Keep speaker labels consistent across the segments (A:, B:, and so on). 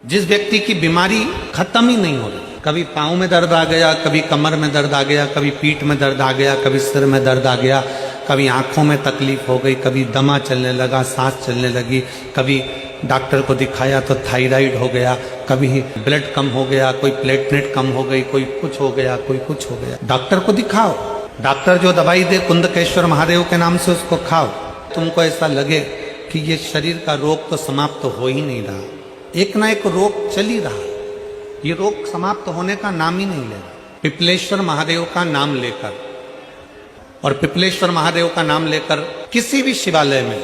A: जिस व्यक्ति की बीमारी खत्म ही नहीं हो रही, कभी पाँव में दर्द आ गया, कभी कमर में दर्द आ गया, कभी पीठ में दर्द आ गया, कभी सिर में दर्द आ गया, कभी आंखों में तकलीफ हो गई, कभी दमा चलने लगा, सांस चलने लगी, कभी डॉक्टर को दिखाया तो थायराइड हो गया, कभी ब्लड कम हो गया, कोई प्लेटलेट कम हो गई, कोई कुछ हो गया, कोई कुछ हो गया। डॉक्टर को दिखाओ, डॉक्टर जो दवाई दे कुंदकेश्वर महादेव के नाम से उसको खाओ। तुमको ऐसा लगे कि ये शरीर का रोग तो समाप्त हो ही नहीं रहा, एक ना एक रोग चल ही रहा, ये रोग समाप्त होने का नाम ही नहीं ले रहा। पिपलेश्वर महादेव का नाम लेकर और पिपलेश्वर महादेव का नाम लेकर किसी भी शिवालय में,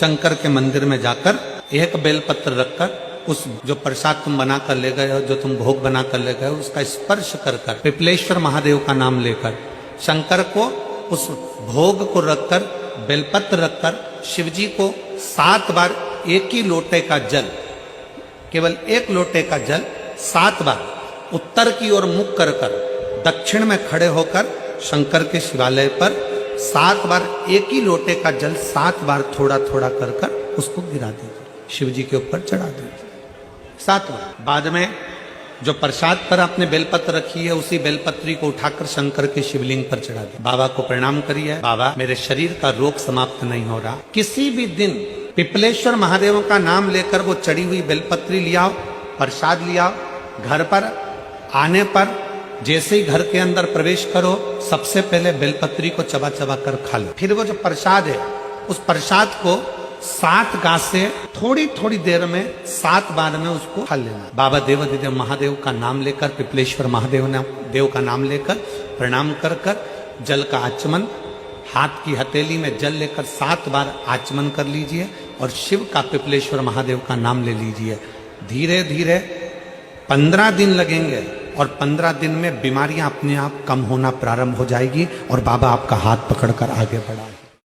A: शंकर के मंदिर में जाकर एक बेलपत्र रखकर उस जो प्रसाद तुम बना कर ले गए हो, जो तुम भोग बना कर ले गए हो, उसका स्पर्श कर कर पिपलेश्वर महादेव का नाम लेकर शंकर को उस भोग को रखकर, बेलपत्र रखकर शिवजी को 7 बार एक ही लोटे का जल, केवल एक लोटे का जल 7 बार उत्तर की ओर मुख कर कर दक्षिण में खड़े होकर शंकर के शिवालय पर 7 बार एक ही लोटे का जल 7 बार थोड़ा थोड़ा कर कर उसको गिरा दीजिए, शिव जी के ऊपर चढ़ा दीजिए 7 बार। बाद में जो प्रसाद पर आपने बेलपत्र रखी है, उसी बेलपत्री को उठाकर शंकर के शिवलिंग पर चढ़ा दीजिए। बाबा को प्रणाम करिए, बाबा मेरे शरीर का रोग समाप्त नहीं हो रहा। किसी भी दिन पिपलेश्वर महादेव का नाम लेकर वो चढ़ी हुई बेलपत्री लियाओ, प्रसाद लियाओ, घर पर आने पर जैसे ही घर के अंदर प्रवेश करो, सबसे पहले बेलपत्री को चबा चबा कर खा लो। फिर वो जो प्रसाद है, उस प्रसाद को 7 गांठ से थोड़ी थोड़ी देर में 7 बार में उसको खा लेना। बाबा देवाधिदेव महादेव का नाम लेकर, पिपलेश्वर महादेव का नाम लेकर प्रणाम कर कर जल का आचमन, हाथ की हथेली में जल लेकर 7 बार आचमन कर लीजिए और शिव का, पिपलेश्वर महादेव का नाम ले लीजिए। धीरे धीरे 15 दिन लगेंगे और 15 दिन में बीमारियां अपने आप कम होना प्रारंभ हो जाएगी और बाबा आपका हाथ पकड़कर आगे बढ़ाएंगे।